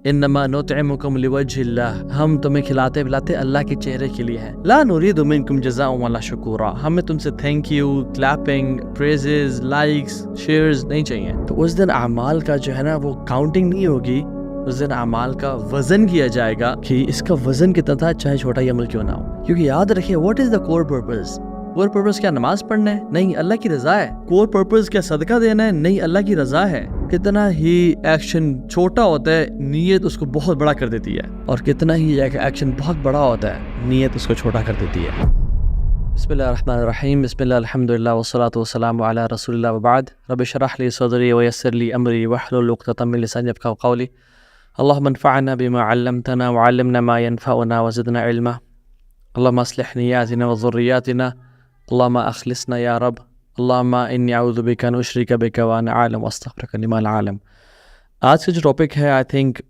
انما نطعمکم لوجہ اللہ، ہم تمہیں کھلاتے پلاتے اللہ کے چہرے کے لیے ہیں. لا نرید منکم جزاء ولا شکورا، ہمیں تم سے thank you, clapping, praises, likes, shares نہیں چاہیے. تو اس دن اعمال کا جو ہے نا وہ کاؤنٹنگ نہیں ہوگی، اس دن اعمال کا وزن کیا جائے گا کہ اس کا وزن کتنا تھا، چاہے چھوٹا ہی عمل کیوں نہ ہو. کیونکہ یاد رکھیں what is the core purpose. Core purpose کیا نماز پڑھنا ہے؟ نہیں، اللہ کی رضا ہے. کور پرپز کیا صدقہ دینا ہے؟ نہیں، اللہ کی رضا ہے. کتنا ہی ایکشن چھوٹا ہوتا ہے نیت اس کو بہت بڑا کر دیتی ہے، اور کتنا ہی ایکشن بہت بڑا ہوتا ہے نیت اس کو چھوٹا کر دیتی ہے. بسم اللہ الرحمن الرحیم، بسم اللہ الحمدللہ والصلاۃ والسلام علی رسول اللہ وبعد. رب اشرح لی صدری ویسر لی امری واحلل عقدۃ من لسانی یفقهوا قولی. اللهم انفعنا بما علمتنا وعلمنا ما ينفعنا وزدنا علما. اللهم اصلح نياتنا وذرياتنا. اللهم اخلصنا يا رب. اللهم انی اعوذ بک ان اشرک بک وانا اعلم واستغفرک لما لا اعلم. آج کا جو ٹاپک ہے آئی تھنک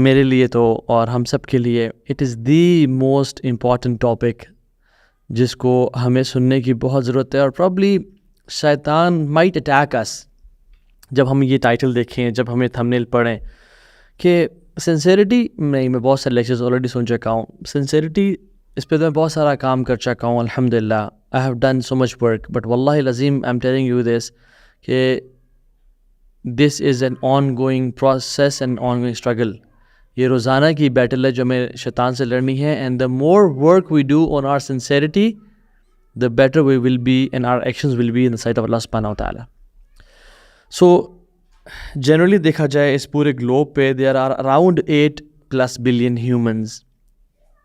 میرے لیے تو اور ہم سب کے لیے it is the most important topic جس کو ہمیں سننے کی بہت ضرورت ہے. اور پرابلی شیطان مائٹ اٹیک اس جب ہم یہ ٹائٹل دیکھیں، جب ہمیں تھمبنیل پڑھیں کہ سنسیریٹی. نہیں، میں بہت سارے لیکچرز آلریڈی سن چکا ہوں. سنسیریٹی اس پہ تو میں بہت سارا کام کر چکا ہوں الحمدللہ. I have done so much work, but واللہ العظیم I am telling you this کہ this is an ongoing process and ongoing struggle. یہ روزانہ کی بیٹل ہے جو ہمیں شیطان سے لڑنی ہے. And the more work we do on our sincerity the better we will be and our actions will be in the sight of Allah subhanahu wa ta'ala. So generally دیکھا جائے اس پورے گلوب پہ there are around 8+ billion humans.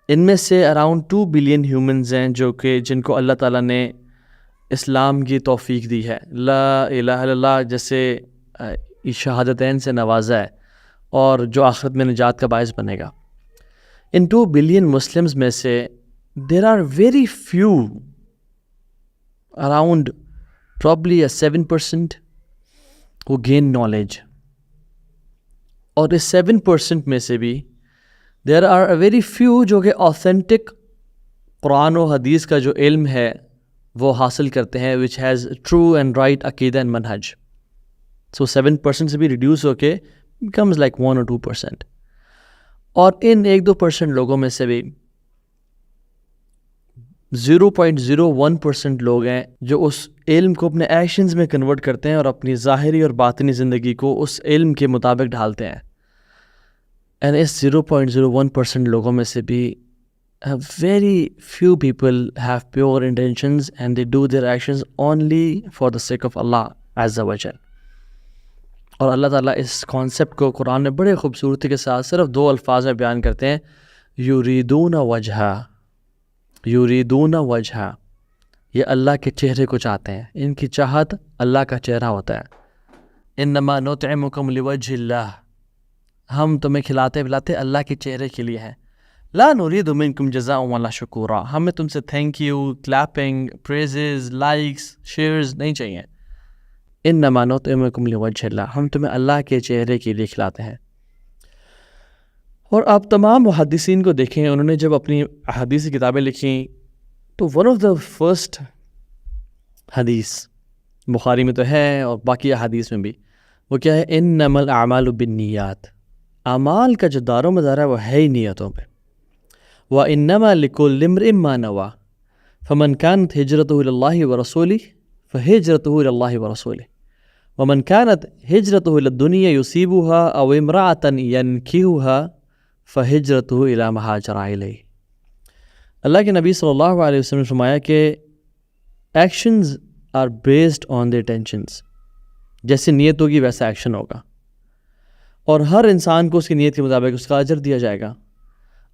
ان میں سے around 2 billion humans ہیں جو کہ جن کو اللہ تعالیٰ نے اسلام کی توفیق دی ہے، لا الہ الا اللہ جیسے شہادتین سے نوازا ہے، اور جو آخرت میں نجات کا باعث بنے گا. ان 2 billion Muslims میں سے there are very few, around probably a 7% who gain knowledge. اور اس 7% میں سے بھی there are a very few جو کہ authentic قرآن و حدیث کا جو علم ہے وہ حاصل کرتے ہیں which has true and right عقیدہ and منہج. So 7% سے بھی ریڈیوس ہو کے becomes like 1 or 2%. اور ان 1-2% لوگوں میں سے بھی 0.01% لوگ ہیں جو اس علم کو اپنے ایکشنز میں کنورٹ کرتے ہیں اور اپنی ظاہری اور باطنی زندگی کو اس علم کے مطابق ڈھالتے ہیں. اینڈ اس 0.01% لوگوں میں سے بھی very few people have pure intentions and they do their actions only for the sake of Allah Azza wa Jal. اور اللہ تعالیٰ اس کانسیپٹ کو قرآن میں بڑے خوبصورتی کے ساتھ صرف 2 الفاظ میں بیان کرتے ہیں، یریدون وجہا. یریدون وجہا، یہ اللہ کے چہرے کو چاہتے ہیں، ان کی چاہت اللہ کا چہرہ ہوتا ہے. انما نطعمکم لوجہ اللہ، ہم تمہیں کھلاتے پلاتے اللہ کے چہرے کے لیے ہیں. لا نرید منکم جزاء ولا شکورا، ہمیں تم سے thank you, clapping, praises, likes, shares نہیں چاہیے. انما نطعمکم لوجہ اللہ، ہم تمہیں اللہ کے چہرے کے لیے کھلاتے ہیں. اور آپ تمام محدثین کو دیکھیں، انہوں نے جب اپنی احادیث کی کتابیں لکھیں تو ون آف دا فرسٹ حدیث بخاری میں تو ہے اور باقی احادیث میں بھی، وہ کیا ہے؟ انما الاعمال بالنیات. اعمال کا جو دار و مدار ہے وہ ہے ہی نیتوں پہ. وانما لکل امرئ ما نوى فمن كانت هجرته الى الله ورسوله فهجرته الى الله ورسوله ومن كانت هجرته الى الدنيا يصيبها او امرأة ينكحها فہجرتہ الی ما ہاجر الیہ. اللہ کے نبی صلی اللہ علیہ وسلم نے فرمایا کہ actions are based on the intentions. جیسے نیت ہوگی ویسا ایکشن ہوگا، اور ہر انسان کو اس کی نیت کے مطابق اس کا اجر دیا جائے گا.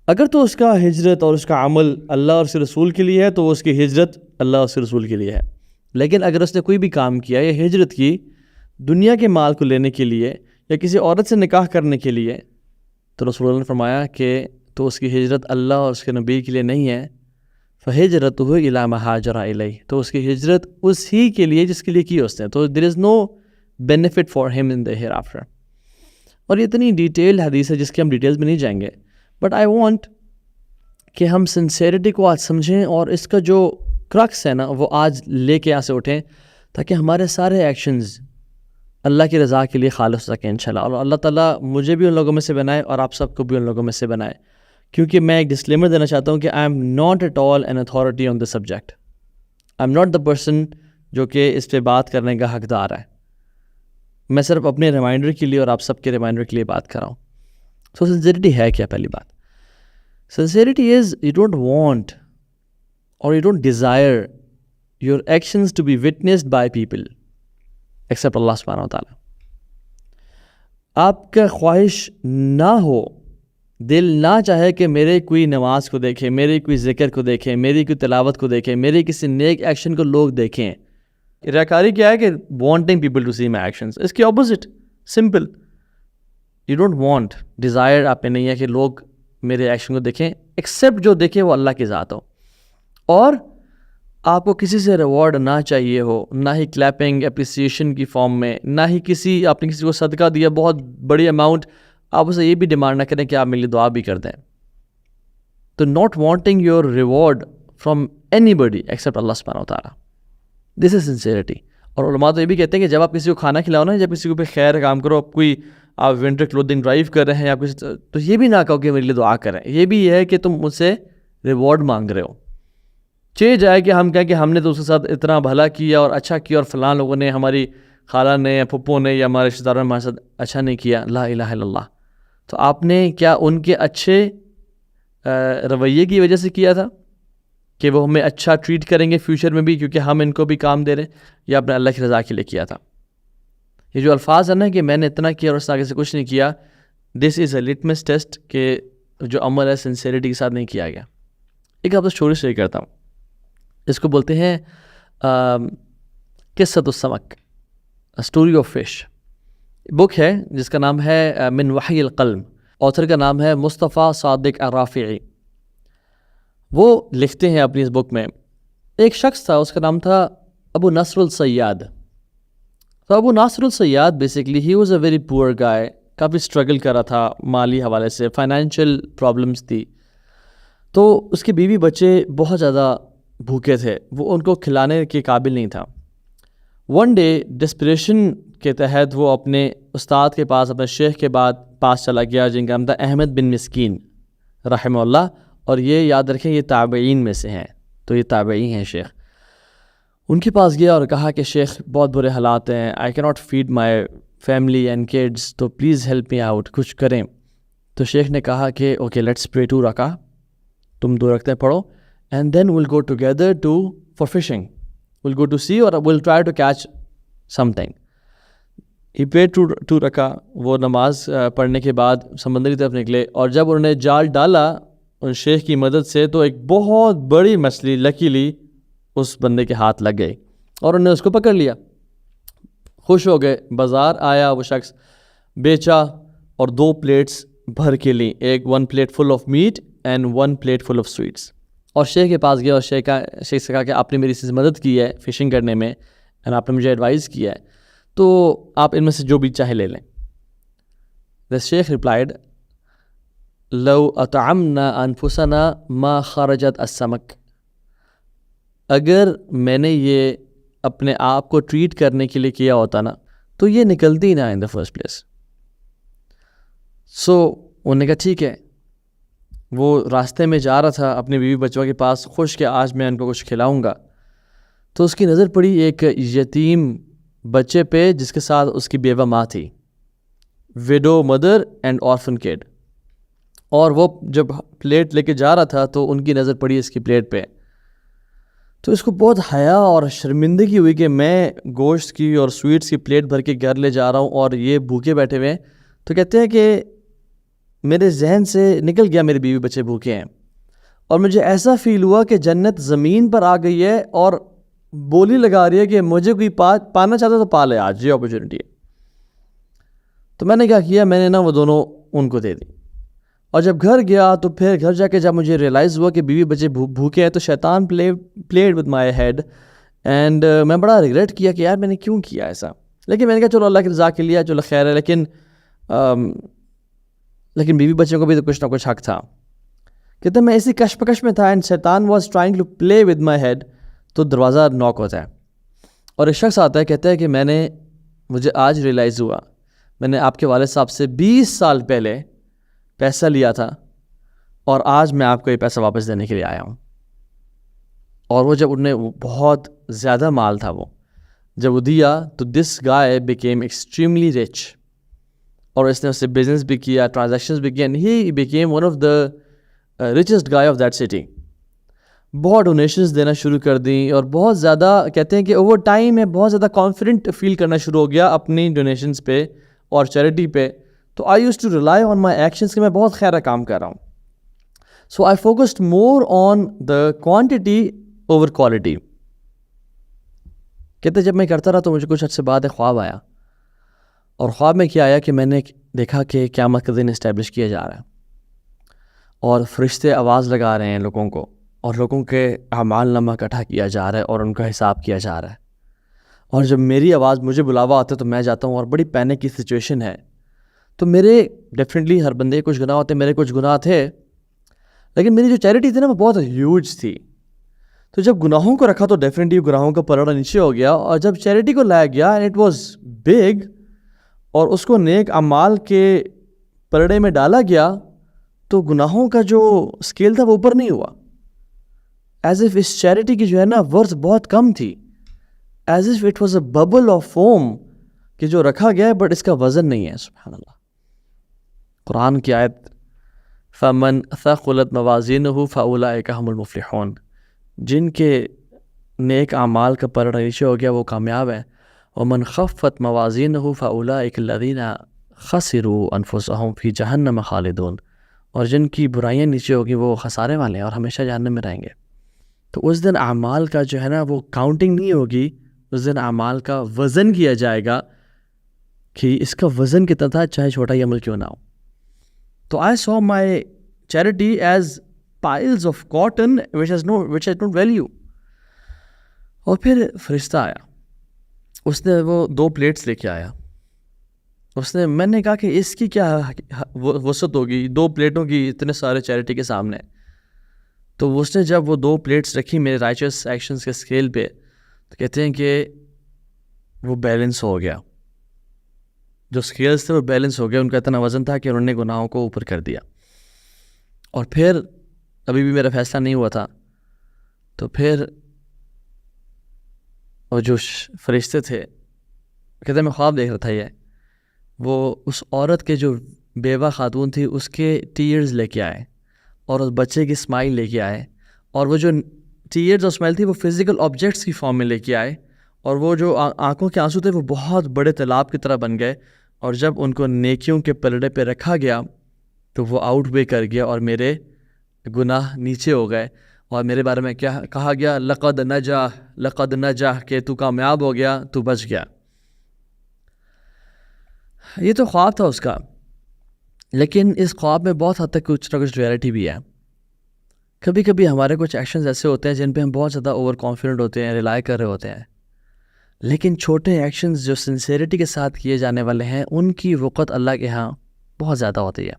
اگر تو اس کا ہجرت اور اس کا عمل اللہ اور اس کے رسول کے لیے ہے تو اس کی ہجرت اللہ اور اس کے رسول کے لیے ہے. لیکن اگر اس نے کوئی بھی کام کیا یا ہجرت کی دنیا کے مال کو لینے کے لیے یا کسی عورت سے نکاح کرنے کے لیے، تو رسول اللہ نے فرمایا کہ تو اس کی ہجرت اللہ اور اس کے نبی کے لیے نہیں ہے. فہجرتہ الی ما ہاجر الیہ، تو اس کی ہجرت اسی کے لیے جس کے لیے کی اس نے. تو دیر از نو بینیفٹ فار ہم ان دا ہیئر آفٹر. اور یہ اتنی ڈیٹیل حدیث ہے جس کے ہم ڈیٹیلز میں نہیں جائیں گے، بٹ آئی وانٹ کہ ہم سنسیریٹی کو آج سمجھیں اور اس کا جو کرکس ہے نا وہ آج لے کے یہاں سے اٹھیں، تاکہ ہمارے سارے ایکشنز اللہ کی رضا کے لیے خالص ہو سکیں انشاءاللہ. اور اللہ تعالیٰ مجھے بھی ان لوگوں میں سے بنائے اور آپ سب کو بھی ان لوگوں میں سے بنائے. کیونکہ میں ایک ڈسکلیمر دینا چاہتا ہوں کہ I am not at all an authority on this subject. I am not the person جو کہ اس پہ بات کرنے کا حقدار ہے. میں صرف اپنے ریمائنڈر کے لیے اور آپ سب کے ریمائنڈر کے لیے بات کر رہا ہوں. سو سنسیئرٹی ہے کیا؟ پہلی بات, sincerity is you don't want اور you don't desire your actions to be witnessed by people except اللہ سبحانہ و تعالیٰ. آپ کا خواہش نہ ہو, دل نہ چاہے کہ میرے کوئی نماز کو دیکھے, میرے کوئی ذکر کو دیکھیں, میری کوئی تلاوت کو دیکھیں, میرے کسی نیک ایکشن کو لوگ دیکھیں. ریاکاری کیا ہے کہ wanting people to see my actions. اس کے opposite simple, you don't want, desire آپ میں نہیں ہے کہ لوگ میرے ایکشن کو دیکھیں, ایکسیپٹ جو دیکھیں وہ اللہ کی ذات ہو. اور آپ کو کسی سے ریوارڈ نہ چاہیے ہو, نہ ہی کلیپنگ اپریسیشن کی فارم میں, نہ ہی آپ نے کسی کو صدقہ دیا بہت بڑی اماؤنٹ, آپ اسے یہ بھی ڈیمانڈ نہ کریں کہ آپ میرے لیے دعا بھی کر دیں. تو not wanting your reward from anybody except اللہ سبحانہ و تعالیٰ, دس از سنسیئرٹی. اور علماء تو یہ بھی کہتے ہیں کہ جب آپ کسی کو کھانا کھلاؤ نا, جب کسی کو بھی خیر کام کرو, آپ ونٹر کلودنگ ڈرائیو کر رہے ہیں یا کسی, تو یہ بھی نہ کہو کہ میرے لیے دعا کریں. یہ بھی ہے کہ تم مجھ سے ریوارڈ مانگ رہے ہو. چاہے جائے کہ ہم کہیں کہ ہم نے تو اس کے ساتھ اتنا بھلا کیا اور اچھا کیا, اور فلاں لوگوں نے, ہماری خالہ نے یا پھپھو نے یا ہمارے رشتہ داروں نے ہمارے ساتھ اچھا نہیں کیا, لا الہ الا اللہ. تو آپ نے کیا ان کے اچھے رویے کی وجہ سے کیا تھا کہ وہ ہمیں اچھا ٹریٹ کریں گے فیوچر میں بھی کیونکہ ہم ان کو بھی کام دے رہے ہیں, یا اپنے اللہ کی رضا کے لیے کیا تھا؟ یہ جو الفاظ ہے نا کہ میں نے اتنا کیا اور اس آگے سے کچھ نہیں کیا, دس از اے لٹمس ٹیسٹ کہ جو عمل ہے سنسیئرٹی کے ساتھ نہیں کیا گیا. ایک آپ سے اسٹوری شیئر کرتا ہوں, اس کو بولتے ہیں قصۃ السمک, اسٹوری آف فش. بک ہے جس کا نام ہے من وحی القلم, آتھر کا نام ہے مصطفیٰ صادق الرافعی. وہ لکھتے ہیں اپنی اس بک میں, ایک شخص تھا, اس کا نام تھا ابو نصر الصیاد. تو ابو ناصر الصیاد basically he was a very poor guy, coffee struggle کر رہا تھا مالی حوالے سے, فائنینشیل پرابلمس تھی. تو اس کے بیوی بچے بہت زیادہ بھوکے تھے, وہ ان کو کھلانے کے قابل نہیں تھا. ون ڈے ڈسپریشن کے تحت وہ اپنے استاد کے پاس, اپنے شیخ کے پاس چلا گیا, جن کا نام تھا احمد بن مسکین رحمہ اللہ. اور یہ یاد رکھیں یہ تابعین میں سے ہیں, تو یہ تابعی ہیں شیخ. ان کے پاس گیا اور کہا کہ شیخ بہت برے حالات ہیں, آئی کی not feed my family and kids, تو پلیز ہیلپ می آؤٹ, کچھ کریں. تو شیخ نے کہا کہ اوکے لیٹس پرے 2 رکعہ, تم 2 رکعتیں پڑھو, and then we'll go together for fishing. We'll go to sea or we'll try to catch something. He prayed 2 رکعہ, وہ نماز پڑھنے کے بعد سمندر کی طرف نکلے, اور جب انہوں نے جال ڈالا ان شیخ کی مدد سے, تو ایک بہت بڑی مچھلی لکیلی اس بندے کے ہاتھ لگ گئی اور انہوں نے اس کو پکڑ لیا. خوش ہو گئے, بازار آیا وہ شخص, بیچا اور 2 پلیٹس بھر کے لی, ایک 1 plate full of meat and 1 plate full of sweets. اور شیخ کے پاس گیا اور شیخ سے کہا کہ آپ نے میری سے مدد کی ہے فشنگ کرنے میں, اور آپ نے مجھے ایڈوائز کیا ہے, تو آپ ان میں سے جو بھی چاہے لے لیں. The شیخ ریپلائڈ لو اطعمنا انفسنا ما خرجت السمک. اگر میں نے یہ اپنے آپ کو ٹریٹ کرنے کے لیے کیا ہوتا نا, تو یہ نکلتی نہ ان دا فرسٹ پلیس. سو انہوں نے کہا ٹھیک ہے. وہ راستے میں جا رہا تھا اپنے بیوی بچوں کے پاس, خوش کہ آج میں ان کو کچھ کھلاؤں گا. تو اس کی نظر پڑی ایک یتیم بچے پہ جس کے ساتھ اس کی بیوہ ماں تھی, ویڈو مدر اینڈ آرفن کڈ. اور وہ جب پلیٹ لے کے جا رہا تھا تو ان کی نظر پڑی اس کی پلیٹ پہ. تو اس کو بہت حیا اور شرمندگی ہوئی کہ میں گوشت کی اور سویٹس کی پلیٹ بھر کے گھر لے جا رہا ہوں اور یہ بھوکے بیٹھے ہوئے ہیں. تو کہتے ہیں کہ میرے ذہن سے نکل گیا میرے بیوی بچے بھوکے ہیں, اور مجھے ایسا فیل ہوا کہ جنت زمین پر آ گئی ہے اور بولی لگا رہی ہے کہ مجھے کوئی پانا چاہتا تو پا لے, آج یہ اپرچونیٹی ہے. تو میں نے کیا کیا, میں نے نا وہ دونوں ان کو دے دی. اور جب گھر گیا تو پھر گھر جا کے جب مجھے ریئلائز ہوا کہ بیوی بچے بھوکے ہیں, تو شیطان played with my head, and میں بڑا ریگریٹ کیا کہ یار میں نے کیوں کیا ایسا. لیکن میں نے کہا چلو اللہ کی رضا کے لیے, چلو خیر ہے. لیکن بیوی بچوں کو بھی تو کچھ نہ کچھ حق تھا. کہتے میں اسی کشمکش میں تھا, اینڈ شیطان was trying to play with my head. تو دروازہ ناک ہوتا ہے اور ایک شخص آتا ہے, کہتا ہے کہ میں نے مجھے آج ریئلائز ہوا میں نے آپ کے والد صاحب سے 20 سال پہلے پیسہ لیا تھا اور آج میں آپ کو یہ پیسہ واپس دینے کے لیے آیا ہوں. اور وہ جب انہیں بہت زیادہ مال تھا وہ جب وہ دیا تو دس گائے بیکیم ایکسٹریملی رچ, اور اس نے اس سے بزنس بھی کیا, ٹرانزیکشنز بھی کیا, and he became one of the richest guy of that city. بہت ڈونیشنز دینا شروع کر دیں اور بہت زیادہ کہتے ہیں کہ اوور ٹائم میں بہت زیادہ کانفیڈنٹ فیل کرنا شروع ہو گیا اپنی ڈونیشنز پہ اور چیریٹی پہ. تو I used to rely on my actions کہ میں بہت خیر کام کر رہا ہوں. So I focused more on the quantity over quality. کہتے جب میں کرتا رہا تو مجھے کچھ عرصے بعد ایک خواب آیا, اور خواب میں کیا آیا کہ میں نے دیکھا کہ قیامت کا دن اسٹیبلش کیا جا رہا ہے اور فرشتے آواز لگا رہے ہیں لوگوں کو, اور لوگوں کے اعمال نامہ اکٹھا کیا جا رہا ہے اور ان کا حساب کیا جا رہا ہے. اور جب میری آواز مجھے بلاوا آتا ہے تو میں جاتا ہوں, اور بڑی پینک کی سچویشن ہے. تو میرے ڈیفینیٹلی ہر بندے کچھ گناہ ہوتے ہیں, میرے کچھ گناہ تھے, لیکن میری جو چیریٹی تھی نا وہ بہت ہیوج تھی. تو جب گناہوں کو رکھا تو ڈیفینیٹلی گناہوں کا پلڑا نیچے ہو گیا, اور جب چیریٹی کو لایا گیا اینڈ اٹ واز بگ اور اس کو نیک اعمال کے پلڑے میں ڈالا گیا تو گناہوں کا جو اسکیل تھا وہ اوپر نہیں ہوا. ایز اف اس چیریٹی کی جو ہے نا ورث بہت کم تھی, as if it was a bubble of foam کہ جو رکھا گیا ہے بٹ اس کا وزن نہیں ہے. سبحان اللہ. قرآن کی آیت فمن ثقلت موازینہ فاولئک هم المفلحون, جن کے نیک اعمال کا پلڑا نیچے ہو گیا وہ کامیاب ہیں. ومن خفت موازینہ فاولئک الذین خسروا انفسهم فی جہنم خالدون, اور جن کی برائیاں نیچے ہوگی وہ خسارے والے ہیں اور ہمیشہ جہنم میں رہیں گے. تو اس دن اعمال کا جو ہے نا وہ کاؤنٹنگ نہیں ہوگی, اس دن اعمال کا وزن کیا جائے گا کہ اس کا وزن کتنا تھا چاہے چھوٹا ہی عمل کیوں نہ ہو. تو I saw my charity as piles of cotton which I don't value. اور پھر فرشتہ آیا, اس نے وہ 2 پلیٹس لے کے آیا. میں نے کہا کہ اس کی کیا وسعت ہوگی 2 پلیٹوں کی اتنے سارے چیریٹی کے سامنے. تو اس نے جب وہ 2 پلیٹس رکھی میرے رائچس ایکشنز کے اسکیل پہ تو کہتے ہیں کہ وہ بیلنس ہو گیا, جو اسکیلز تھے وہ بیلنس ہو گیا, ان کا اتنا وزن تھا کہ انہوں نے گناہوں کو اوپر کر دیا. اور پھر ابھی بھی میرا فیصلہ نہیں ہوا تھا, تو پھر وہ جو فرشتے تھے کہتے ہیں میں خواب دیکھ رہا تھا, یہ وہ اس عورت کے جو بیوہ خاتون تھی اس کے ٹیئرز لے کے آئے اور اس بچے کی اسمائل لے کے آئے, اور وہ جو ٹیئرز اور اسمائل تھی وہ فزیکل آبجیکٹس کی فارم میں لے کے آئے, اور وہ جو آنکھوں کے آنسو تھے وہ بہت بڑے تالاب کی طرح بن گئے. اور جب ان کو نیکیوں کے پلڑے پہ رکھا گیا تو وہ آؤٹ وے کر گیا اور میرے گناہ نیچے ہو گئے, اور میرے بارے میں کیا کہا گیا, لقد نجا کہ تو کامیاب ہو گیا, تو بچ گیا. یہ تو خواب تھا اس کا, لیکن اس خواب میں بہت حد تک کچھ نہ کچھ ریئلٹی بھی ہے. کبھی کبھی ہمارے کچھ ایکشنز ایسے ہوتے ہیں جن پہ ہم بہت زیادہ اوور کانفیڈنٹ ہوتے ہیں, ریلائی کر رہے ہوتے ہیں, لیکن چھوٹے ایکشنز جو سنسیریٹی کے ساتھ کیے جانے والے ہیں ان کی وقت اللہ کے ہاں بہت زیادہ ہوتی ہے.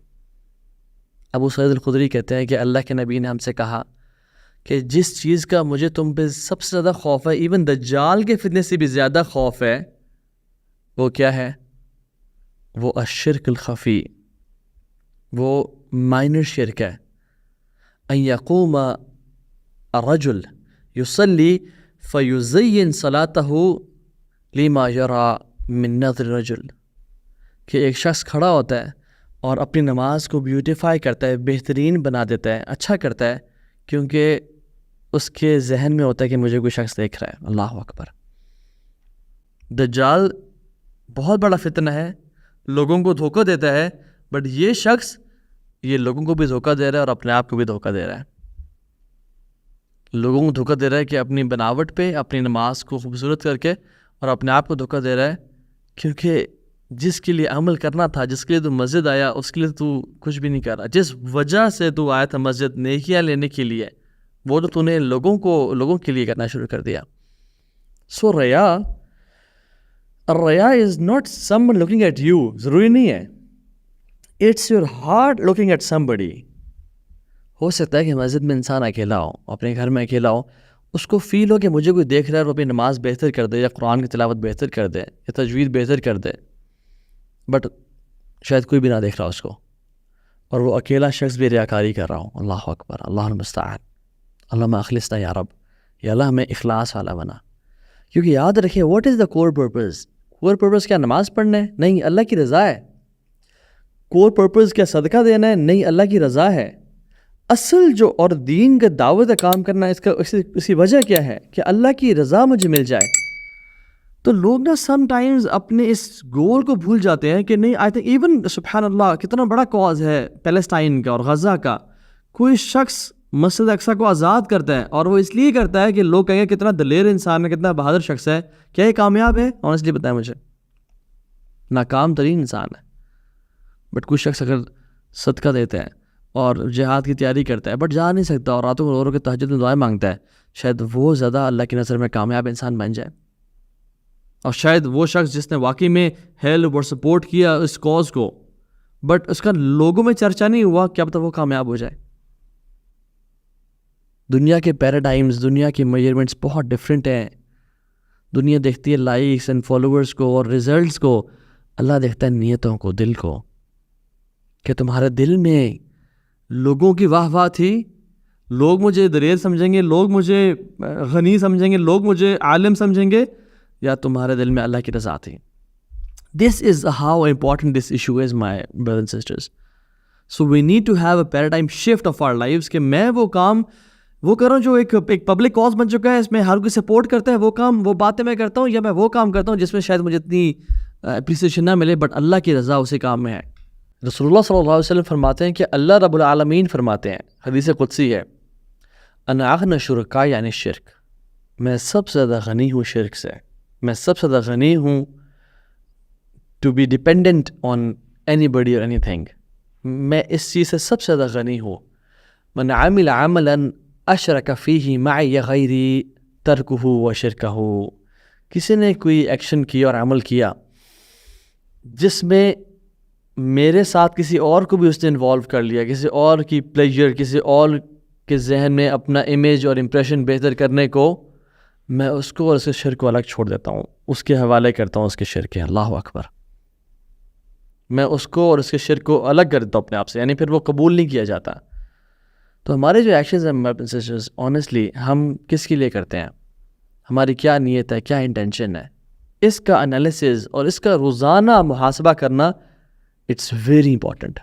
ابو سعید الخدری کہتے ہیں کہ اللہ کے نبی نے ہم سے کہا کہ جس چیز کا مجھے تم پہ سب سے زیادہ خوف ہے, ایون دجال کے فتنے سے بھی زیادہ خوف ہے, وہ کیا ہے؟ وہ الشرک الخفی, وہ مائنر شرک ہے. ان یقوم الرجل یصلی فیزین صلاتہ لما یری من نظر الرجل, کہ ایک شخص کھڑا ہوتا ہے اور اپنی نماز کو بیوٹیفائی کرتا ہے, بہترین بنا دیتا ہے, اچھا کرتا ہے, کیونکہ اس کے ذہن میں ہوتا ہے کہ مجھے کوئی شخص دیکھ رہا ہے. اللہ اکبر. دجال بہت بڑا فتنہ ہے, لوگوں کو دھوکہ دیتا ہے, بٹ یہ شخص یہ لوگوں کو بھی دھوکہ دے رہا ہے اور اپنے آپ کو بھی دھوکہ دے رہا ہے. لوگوں کو دھوکہ دے رہا ہے کہ اپنی بناوٹ پہ اپنی نماز کو خوبصورت کر کے, اور اپنے آپ کو دھوکہ دے رہا ہے کیونکہ جس کے لیے عمل کرنا تھا, جس کے لیے تو مسجد آیا, اس کے لیے تو کچھ بھی نہیں کر رہا. جس وجہ سے تو آیا تھا مسجد نیکیاں لینے کے لیے, وہ تو نے لوگوں کے لیے کرنا شروع کر دیا. سو الریا is not someone looking at you, ضروری نہیں ہے. It's your heart looking at somebody. ہو سکتا ہے کہ مسجد میں انسان اکیلا ہو, اپنے گھر میں اکیلا ہو, اس کو فیل ہو کہ مجھے کوئی دیکھ رہا ہے اور وہ اپنی نماز بہتر کر دے یا قرآن کی تلاوت بہتر کر دے یا تجوید بہتر کر دے، بٹ شاید کوئی بھی نہ دیکھ رہا اس کو، اور وہ اکیلا شخص بھی ریاکاری کر رہا ہوں. اللہ اکبر، اللہ المستعان. اللہم اخلصنا یا رب، یا اللہ ہمیں اخلاص والا بنا. کیونکہ یاد رکھیں، what is the core purpose? Core purpose کیا نماز پڑھنا ہے؟ نہیں، اللہ کی رضا ہے. کور پرپز کیا صدقہ دینا ہے؟ نہیں، اللہ کی رضا ہے. اصل جو اور دین کا دعوت کا کام کرنا ہے، اس کی وجہ کیا ہے؟ کہ اللہ کی رضا مجھے مل جائے. تو لوگ نا سم ٹائمز اپنے اس گول کو بھول جاتے ہیں کہ نہیں، آئی تھنک ایون سبحان اللہ کتنا بڑا کاز ہے پیلسٹائن کا اور غزہ کا. کوئی شخص مسجد اقصیٰ کو آزاد کرتا ہے، اور وہ اس لیے کرتا ہے کہ لوگ کہیں گے کتنا دلیر انسان ہے، کتنا بہادر شخص ہے. کیا یہ کامیاب ہے؟ آنیسٹلی بتائیں مجھے، ناکام ترین انسان ہے. بٹ کوئی شخص اگر صدقہ دیتا ہے اور جہاد کی تیاری کرتا ہے بٹ جا نہیں سکتا اور راتوں کو رو رو کے تہجد میں دعائیں مانگتا ہے، شاید وہ زیادہ اللہ کی نظر میں کامیاب انسان بن جائے. اور شاید وہ شخص جس نے واقعی میں ہیلپ اور سپورٹ کیا اس کاز کو، بٹ اس کا لوگوں میں چرچا نہیں ہوا، کیا پتہ وہ کامیاب ہو جائے. دنیا کے پیراڈائمز، دنیا کے میجرمنٹس بہت ڈفرینٹ ہیں. دنیا دیکھتی ہے لائکس اینڈ فالوورز کو اور ریزلٹس کو، اللہ دیکھتا ہے نیتوں کو، دل کو. کہ تمہارے دل میں لوگوں کی واہ واہ تھی، لوگ مجھے دلیر سمجھیں گے، لوگ مجھے غنی سمجھیں گے، لوگ مجھے عالم سمجھیں گے، یا تمہارے دل میں اللہ کی رضا تھی. This is how important this issue is, my brothers and sisters. So we need to have a paradigm shift of our lives کہ میں وہ کام وہ کروں جو ایک پبلک کاز بن چکا ہے، اس میں ہر کوئی سپورٹ کرتا ہے، وہ کام وہ باتیں میں کرتا ہوں، یا میں وہ کام کرتا ہوں جس میں شاید مجھے اتنی اپریسیشن نہ ملے بٹ اللہ کی رضا اسی کام میں ہے. رسول اللہ صلی اللہ علیہ وسلم فرماتے ہیں کہ اللہ رب العالمین فرماتے ہیں، حدیث قدسی ہے، انا اغنى شرکاء یعنی شرک، میں سب سے زیادہ غنی ہوں شرک سے، میں سب سے زیادہ غنی ہوں to be dependent on anybody اور اینی تھنگ. میں اس چیز سے سب سے زیادہ غنی ہوں. من عمل عملا اشرک فیہ معی غیری ترکہ و شرکہ، کسی نے کوئی ایکشن کیا اور عمل کیا جس میں میرے ساتھ کسی اور کو بھی اس نے انوالو کر لیا، کسی اور کی پلیجر، کسی اور کے ذہن میں اپنا امیج اور امپریشن بہتر کرنے کو، میں اس کو اور اس کے شرک کو الگ چھوڑ دیتا ہوں، اس کے حوالے کرتا ہوں اس کے شرک کے. اللہ اکبر. میں اس کو اور اس کے شرک کو الگ کر دیتا ہوں اپنے آپ سے، یعنی پھر وہ قبول نہیں کیا جاتا. تو ہمارے جو ایکشنز ہیں سسٹرز، آنیسٹلی ہم کس کے لیے کرتے ہیں، ہماری کیا نیت ہے، کیا انٹینشن ہے، اس کا انالیسز اور اس کا روزانہ محاسبہ کرنا اٹس ویری امپورٹنٹ.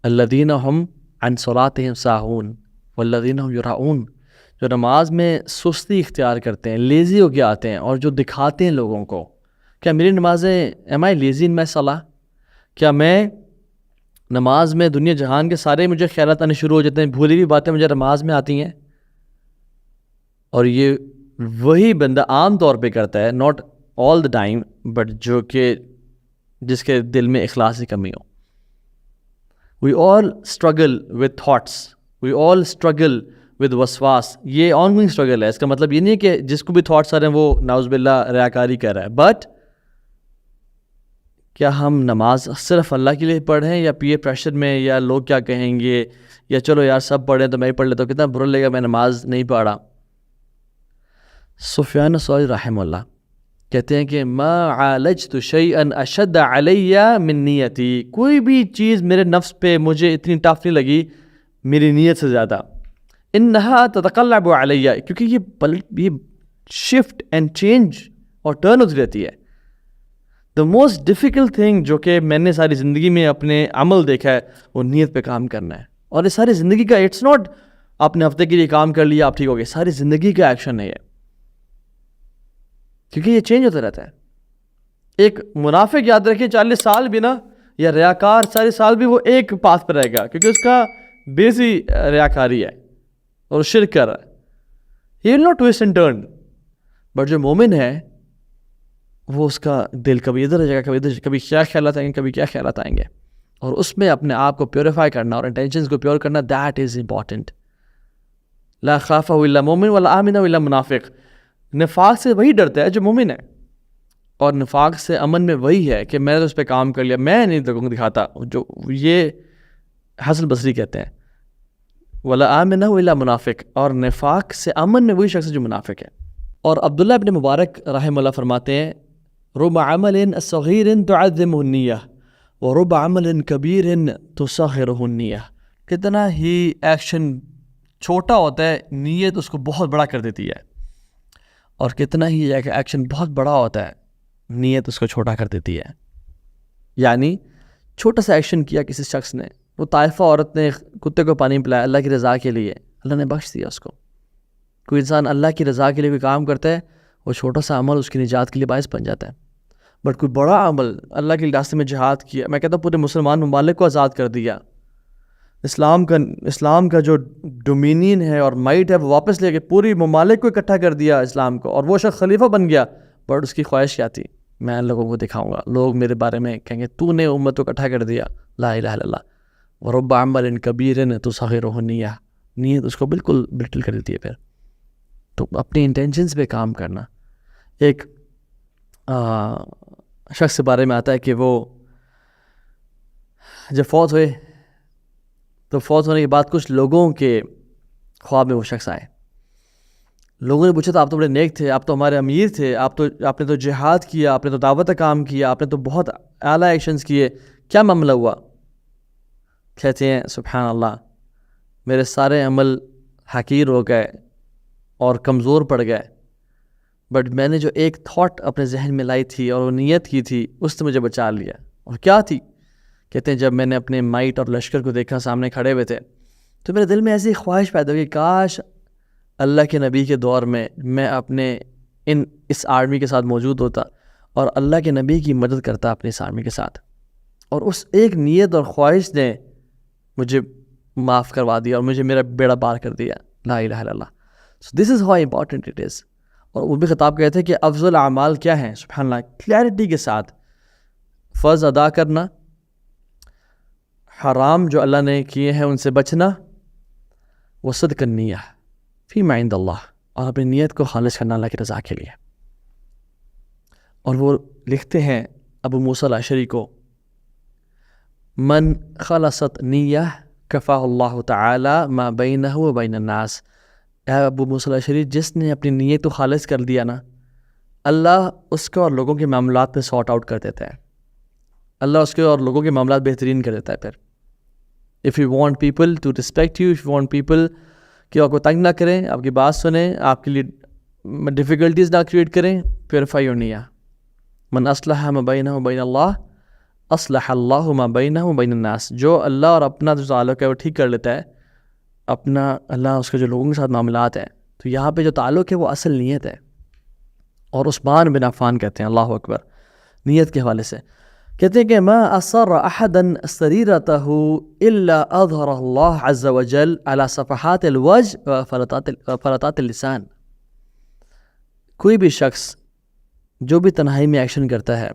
الذین ہم عن صلاتہم ساہون والذین ہم یراؤون، جو نماز میں سستی اختیار کرتے ہیں، لیزی ہو کے آتے ہیں اور جو دکھاتے ہیں لوگوں کو. کیا میری نمازیں ایم آئی لیزی ان مائی صلاح؟ کیا میں نماز میں دنیا جہان کے سارے مجھے خیالات آنے شروع ہو جاتے ہیں، بھولی ہوئی باتیں مجھے نماز میں آتی ہیں؟ اور یہ وہی بندہ عام طور پہ کرتا ہے، not all the time, but جو کہ جس کے دل میں اخلاص کی کمی ہو. We all struggle with thoughts, we all struggle with وسواس. یہ آن گوئنگ اسٹرگل ہے. اس کا مطلب یہ نہیں ہے کہ جس کو بھی تھاٹس آ رہے ہیں وہ نعوذ باللہ ریاکاری کر رہا ہے. بٹ کیا ہم نماز صرف اللہ کے لیے پڑھ رہے ہیں، یا پیئر پریشر میں، یا لوگ کیا کہیں گے، یا چلو یار سب پڑھ رہے ہیں تو میں ہی پڑھ لیتا ہوں، کتنا برا لگے گا میں نماز نہیں پڑھا. سفیان الثوری رحمہ اللہ کہتے ہیں کہ ما عالجت شیئا اشد علی من نیتی، کوئی بھی چیز میرے نفس پہ مجھے اتنی ٹف نہیں لگی میری نیت سے زیادہ. انہا تتقلب علی، کیونکہ یہ شفٹ اینڈ چینج اور ٹرن ہوتی رہتی ہے. دا موسٹ ڈیفیکلٹ تھنگ جو کہ میں نے ساری زندگی میں اپنے عمل دیکھا ہے، وہ نیت پہ کام کرنا ہے. اور یہ ساری زندگی کا، اٹس ناٹ آپ نے ہفتے کے لیے کام کر لیا آپ ٹھیک ہو گئے، ساری زندگی کا ایکشن ہے یہ، کیونکہ یہ چینج ہوتا رہتا ہے. ایک منافق یاد رکھیں 40 سال بھی نا، یا ریاکار سارے سال بھی وہ ایک پاتھ پہ رہے گا، کیونکہ اس کا بیس ہی ریاکاری ہے اور شرک کر رہا ہے. He will not twist and turn. But جو مومن ہے وہ اس کا دل کبھی ادھر رہ جائے گا، کبھی ادھر، کبھی کیا خیالات آئیں گے، کبھی کیا خیالات آئیں گے، اور اس میں اپنے آپ کو پیوریفائی کرنا اور انٹینشنز کو پیور کرنا، دیٹ از امپورٹنٹ. لا خاف الا مومن ولا آمن الا منافق. نفاق سے وہی ڈرتا ہے جو مومن ہے، اور نفاق سے امن میں وہی ہے کہ میں نے تو اس پہ کام کر لیا، میں نہیں لوگوں کو دکھاتا. جو یہ حسن بصری کہتے ہیں، ولا آمنہ الا منافق، اور نفاق سے امن میں وہی شخص ہے جو منافق ہے۔ اور عبداللہ ابن مبارک رحمہ اللہ فرماتے ہیں رب عمل صغیر تعظمہ النیہ ورب عمل کبیر تصغرہ النیہ، کتنا ہی ایکشن چھوٹا ہوتا ہے نیت اس کو بہت بڑا کر دیتی ہے، اور کتنا ہی ایکشن بہت بڑا ہوتا ہے نیت اس کو چھوٹا کر دیتی ہے۔ یعنی چھوٹا سا ایکشن کیا کسی شخص نے، وہ طائفہ عورت نے کتے کو پانی پلایا اللہ کی رضا کے لیے، اللہ نے بخش دیا اس کو۔ کوئی انسان اللہ کی رضا کے لیے کوئی کام کرتا ہے، وہ چھوٹا سا عمل اس کی نجات کے لیے باعث بن جاتا ہے۔ بٹ کوئی بڑا عمل اللہ کے راستے میں جہاد کیا، میں کہتا ہوں پورے مسلمان ممالک کو آزاد کر دیا، اسلام کا جو ڈومینین ہے اور مائٹ ہے وہ واپس لے کے پوری ممالک کو اکٹھا کر دیا اسلام کو، اور وہ شخص خلیفہ بن گیا۔ بٹ اس کی خواہش کیا تھی؟ میں لوگوں کو دکھاؤں گا، لوگ میرے بارے میں کہیں گے تو نے امت کو اکٹھا کر دیا، لا الہ الا اللہ۔ ورب عمل کبیر تصغرہ النیہ، نیت اس کو بالکل برٹل کر دیتی ہے۔ پھر تو اپنے انٹینشنز پہ کام کرنا۔ ایک شخص کے بارے میں آتا ہے کہ وہ جب فوت ہوئے تو فوت ہونے کے بعد کچھ لوگوں کے خواب میں وہ شخص آئے، لوگوں نے پوچھا تو آپ تو بڑے نیک تھے، آپ تو ہمارے امیر تھے، آپ نے تو جہاد کیا، آپ نے تو دعوت کا کام کیا، آپ نے تو بہت اعلیٰ ایکشنز کیے، کیا معاملہ ہوا؟ کہتے ہیں سبحان اللہ، میرے سارے عمل حقیر ہو گئے اور کمزور پڑ گئے، بٹ میں نے جو ایک تھاٹ اپنے ذہن میں لائی تھی اور وہ نیت کی تھی اس نے مجھے بچا لیا۔ اور کیا تھی؟ کہتے ہیں جب میں نے اپنے مائٹ اور لشکر کو دیکھا سامنے کھڑے ہوئے تھے تو میرے دل میں ایسی خواہش پیدا ہوئی، کاش اللہ کے نبی کے دور میں اپنے اس آرمی کے ساتھ موجود ہوتا اور اللہ کے نبی کی مدد کرتا اپنے اس آرمی کے ساتھ، اور اس ایک نیت اور خواہش نے مجھے معاف کروا دیا اور مجھے میرا بیڑا پار کر دیا، لا الہ الا اللہ۔ So this is how important it is. اور وہ بھی خطاب کہتے ہیں کہ افضل اعمال کیا ہیں، سبحان اللہ، کلیئرٹی کے ساتھ فرض ادا کرنا، حرام جو اللہ نے کیے ہیں ان سے بچنا، وصدق النیہ فیما عند اللہ، اور اپنی نیت کو خالص کرنا اللہ کی رضا کے لیے۔ اور وہ لکھتے ہیں ابو موسیٰ الاشعری کو، من خلصت نیہ کفاہ اللہ تعالی ما بینہ و بین الناس، اے ابو موسیٰ الاشعری جس نے اپنی نیت کو خالص کر دیا نا، اللہ اس کو اور لوگوں کے معاملات پہ سارٹ آؤٹ کر دیتا ہے، اللہ اس کے اور لوگوں کے معاملات بہترین کر دیتا ہے۔ پھر if you want people to respect you, if you want people کہ آپ کو تنگ نہ کریں، آپ کی بات سنیں، آپ کے لیے ڈیفیکلٹیز نہ کریٹ کریں، پیوریفائی یور نیہ۔ من اصلح ما بینہ و بین اللہ اصلح اللہ ما بینہ و بین الناس، جو اللہ اور اپنا جو تعلق ہے وہ ٹھیک کر لیتا ہے، اپنا اللہ اس کے جو لوگوں کے ساتھ معاملات ہیں، تو یہاں پہ جو تعلق ہے وہ اصل نیت ہے۔ اور عثمان بن عفان کہتے ہیں، اللہ اکبر، نیت کے حوالے سے کہتے ہیں کہ ما اصر احدا سریرتہ الا اظہر اللہ عز وجل علی صفحات الوجه وفلتات اللسان، کوئی بھی شخص جو بھی تنہائی میں ایکشن کرتا ہے،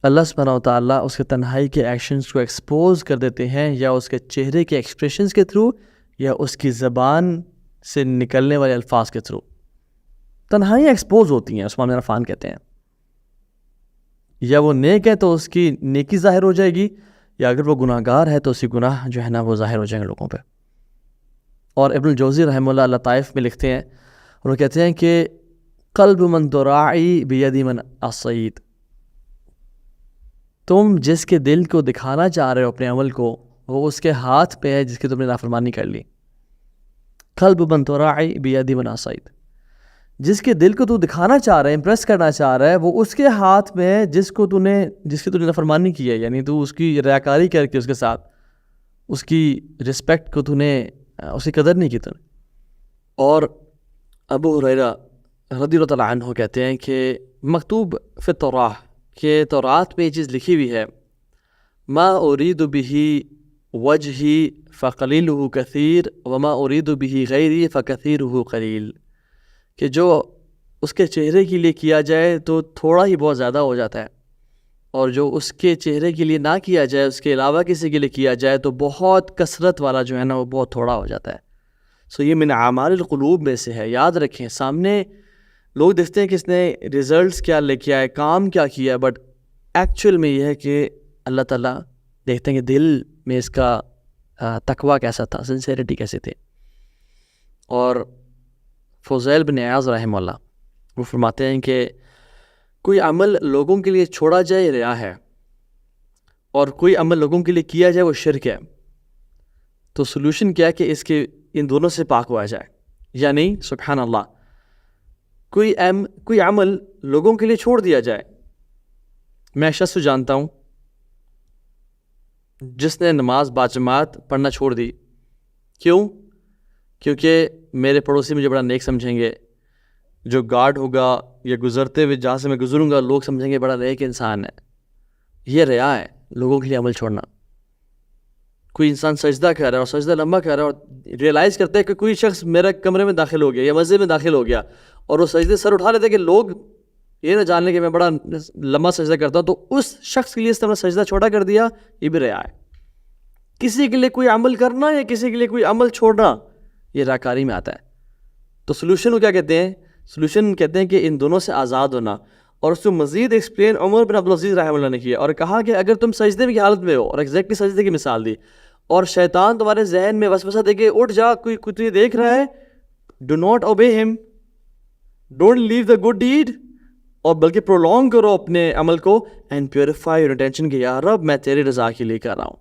اللہ سبحانہ و تعالیٰ اس کے تنہائی کے ایکشنز کو ایکسپوز کر دیتے ہیں، یا اس کے چہرے کے ایکسپریشنز کے تھرو، یا اس کی زبان سے نکلنے والے الفاظ کے تھرو تنہائیاں ایکسپوز ہوتی ہیں۔ عثمان بن عفان کہتے ہیں یا وہ نیک ہے تو اس کی نیکی ظاہر ہو جائے گی، یا اگر وہ گناہ گار ہے تو اسی گناہ جو ہے نا وہ ظاہر ہو جائیں گے لوگوں پہ۔ اور ابن الجوزی رحمہ اللہ لطائف میں لکھتے ہیں، اور وہ کہتے ہیں کہ قلب من تراعی بید من الصید، تم جس کے دل کو دکھانا چاہ رہے ہو اپنے عمل کو، وہ اس کے ہاتھ پہ ہے جس کی تم نے نافرمانی کر لی۔ قلب من تراعی بید من الصید، جس کے دل کو تو دکھانا چاہ رہا ہے، امپریس کرنا چاہ رہا ہے، وہ اس کے ہاتھ میں ہے جس کی تو نے نافرمانی کی ہے، یعنی تو اس کی ریاکاری کر کے اس کے ساتھ اس کی رسپیکٹ کو تو نے اس کی قدر نہیں کی تو نے۔ اور ابو ہریرہ رضی اللہ تعالیٰ عنہ کہتے ہیں کہ مکتوب فی التوراہ، کہ تورات میں یہ چیز لکھی ہوئی ہے، ما ارید بہ وجہی فقلیلہ کثیر وما ارید بہ غیری فکثیرہ قلیل، کہ جو اس کے چہرے کے لیے کیا جائے تو تھوڑا ہی بہت زیادہ ہو جاتا ہے، اور جو اس کے چہرے کے لیے نہ کیا جائے، اس کے علاوہ کسی کے لیے کیا جائے تو بہت کثرت والا جو ہے نا وہ بہت تھوڑا ہو جاتا ہے۔ سو یہ من اعمال القلوب میں سے ہے، یاد رکھیں۔ سامنے لوگ دیکھتے ہیں کہ اس نے ریزلٹس کیا لے کے آئے، کام کیا کیا، بٹ ایکچوئل میں یہ ہے کہ اللہ تعالیٰ دیکھتے ہیں کہ دل میں اس کا تقوی کیسا تھا، سنسیریٹی کیسے تھے. اور فضیل بن عیاض رحمہ اللہ وہ فرماتے ہیں کہ کوئی عمل لوگوں کے لیے چھوڑا جائے ریا ہے، اور کوئی عمل لوگوں کے لیے کیا جائے وہ شرک ہے. تو سلوشن کیا ہے کہ اس کے ان دونوں سے پاک ہوا جائے. یعنی سبحان اللہ، کوئی عمل لوگوں کے لیے چھوڑ دیا جائے. میں شخص کو جانتا ہوں جس نے نماز باجماعت پڑھنا چھوڑ دی. کیوں؟ کیونکہ میرے پڑوسی مجھے بڑا نیک سمجھیں گے، جو گارڈ ہوگا یا گزرتے ہوئے جہاں سے میں گزروں گا لوگ سمجھیں گے بڑا نیک انسان ہے. یہ ریا ہے، لوگوں کے لیے عمل چھوڑنا. کوئی انسان سجدہ کر رہا ہے اور سجدہ لمبا کر رہا ہے اور ریئلائز کرتا ہے کہ کوئی شخص میرے کمرے میں داخل ہو گیا یا مسجد میں داخل ہو گیا، اور وہ سجدے سر اٹھا لیتے کہ لوگ یہ نہ جان لیں کہ میں بڑا لمبا سجدہ کرتا ہوں، تو اس شخص کے لیے اس نے سجدہ چھوٹا کر دیا. یہ بھی ریا ہے. کسی کے لیے کوئی عمل کرنا یا کسی کے لیے کوئی عمل چھوڑنا یہ ریاکاری میں آتا ہے. تو سلوشن کو کیا کہتے ہیں؟ سلوشن کہتے ہیں کہ ان دونوں سے آزاد ہونا. اور اس کو مزید ایکسپلین عمر بن عبدالعزیز رحمہ اللہ نے کیا اور کہا کہ اگر تم سجدے کی حالت میں ہو، اور ایگزیکٹلی سجدے کی مثال دی، اور شیطان تمہارے ذہن میں وسوسہ دے کے اٹھ جا، کوئی تجھے دیکھ رہا ہے، do not obey him, don't leave the good deed, اور بلکہ پرولونگ کرو اپنے عمل کو، اینڈ پیوریفائی یور انٹینشن کہ یا رب میں تیری رضا کے لیے کر رہا ہوں.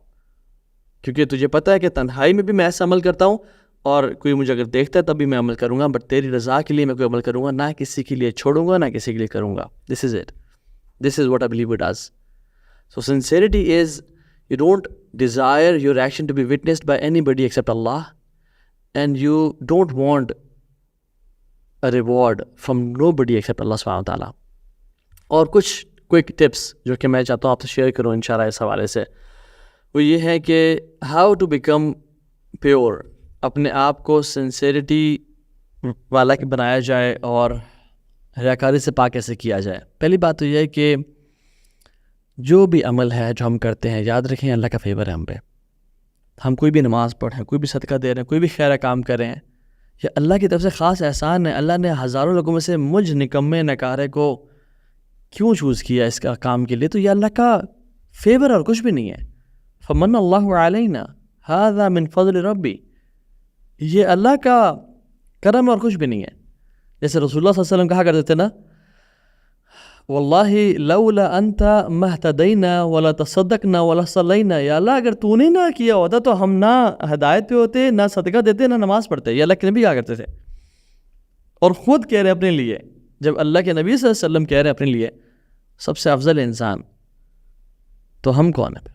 کیونکہ تجھے پتہ ہے کہ تنہائی میں بھی میں ایسا عمل کرتا ہوں، اور کوئی مجھے اگر دیکھتا ہے تب بھی میں عمل کروں گا، بٹ تیری رضا کے لیے میں کوئی عمل کروں گا، نہ کسی کے لیے چھوڑوں گا، نہ کسی کے لیے کروں گا. This is it. This is what I believe it does. So sincerity is you don't desire your action to be witnessed by anybody except Allah, and you don't want a reward from nobody except Allah subhanahu wa ta'ala. اور کچھ quick tips جو کہ میں چاہتا ہوں آپ سے share کروں انشاءاللہ اس حوالے سے، وہ یہ ہے کہ ہاؤ ٹو بیکم پیور، اپنے آپ کو سنسیریٹی والا بنایا جائے اور ریاکاری سے پاک کیسے کیا جائے. پہلی بات تو یہ ہے کہ جو بھی عمل ہے جو ہم کرتے ہیں، یاد رکھیں اللہ کا فیور ہے ہم پہ. ہم کوئی بھی نماز پڑھیں، کوئی بھی صدقہ دے رہے ہیں، کوئی بھی خیر کام کریں، یہ اللہ کی طرف سے خاص احسان ہے. اللہ نے ہزاروں لوگوں میں سے مجھ نکمے نکارے کو کیوں چوز کیا اس کا کام کے لیے؟ تو یہ اللہ کا فیور اور کچھ بھی نہیں ہے. فمن اللہ علینا ھذا من فضل ربی، یہ اللہ کا کرم اور کچھ بھی نہیں ہے. جیسے رسول اللہ صلی اللہ علیہ وسلم کہا کرتے تھے نا، واللہ لولا انت ما اہتدینا ولا تصدقنا ولا صلینا، یا اللہ اگر تو نے نہ کیا ہوتا تو ہم نہ ہدایت پہ ہوتے، نہ صدقہ دیتے، نہ نماز پڑھتے. یہ اللہ کے نبی کہا کرتے تھے، اور خود کہہ رہے اپنے لیے. جب اللہ کے نبی صلی اللہ علیہ وسلم کہہ رہے اپنے لیے سب سے افضل انسان، تو ہم کون ہیں پھر؟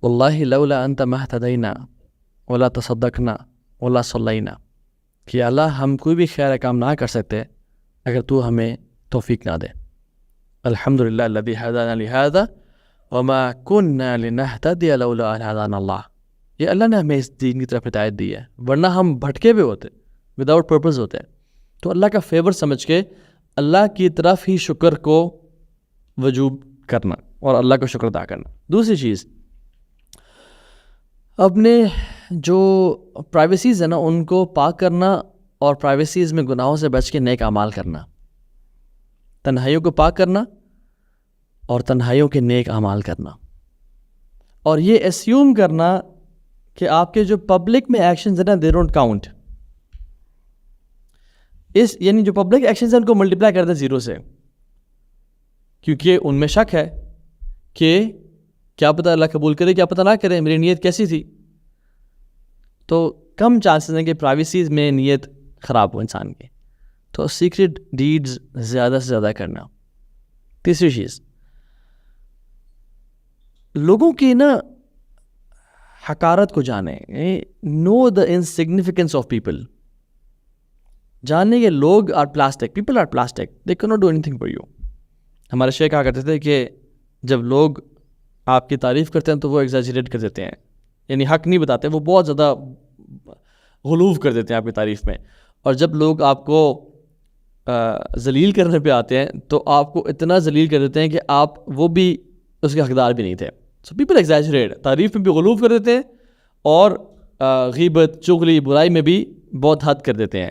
واللہ لولا انت ما اہتدینا ولا تصدقنا ولا صلینا، کہ اللہ ہم کوئی بھی خیر کام نہ کر سکتے اگر تو ہمیں توفیق نہ دے. الحمدللہ الذی ہدانا لہذا وما کننا لنہتدی لولا ان ہدانا اللہ. یہ اللہ نے ہمیں اس دین کی طرف ہدایت دی ہے، ورنہ ہم بھٹکے ہوئے ہوتے، وداؤٹ پرپز ہوتے. تو اللہ کا فیور سمجھ کے اللہ کی طرف ہی شکر کو وجوب کرنا اور اللہ کا شکر ادا کرنا. دوسری چیز، اپنے جو پرائیویسیز ہیں نا ان کو پاک کرنا، اور پرائیویسیز میں گناہوں سے بچ کے نیک اعمال کرنا. تنہائیوں کو پاک کرنا اور تنہائیوں کے نیک اعمال کرنا. اور یہ اسیوم کرنا کہ آپ کے جو پبلک میں ایکشنز ہیں نا دے ڈونٹ کاؤنٹ. یعنی جو پبلک ایکشنز ہیں ان کو ملٹیپلائی کر دیں 0 سے، کیونکہ ان میں شک ہے کہ کیا پتہ اللہ قبول کرے کیا پتہ نہ کرے، میری نیت کیسی تھی. تو کم چانسز ہیں کہ پرائیویسیز میں نیت خراب ہو انسان کی. تو سیکرٹ ڈیڈز زیادہ سے زیادہ کرنا. تیسری چیز، لوگوں کی نا حقارت کو جانیں. Know the insignificance of people. جانیں کہ لوگ are plastic, people are plastic, they can not do anything for you. ہمارے شیخ کہا کرتے تھے کہ جب لوگ آپ کی تعریف کرتے ہیں تو وہ ایگزیجریٹ کر دیتے ہیں، یعنی حق نہیں بتاتے، وہ بہت زیادہ غلوف کر دیتے ہیں آپ کی تعریف میں. اور جب لوگ آپ کو ذلیل کرنے پہ آتے ہیں تو آپ کو اتنا ذلیل کر دیتے ہیں کہ آپ وہ بھی اس کے حقدار بھی نہیں تھے. سو پیپل ایگزیجریٹ، تعریف میں بھی غلوف کر دیتے ہیں اور غیبت، چغلی، برائی میں بھی بہت حد کر دیتے ہیں.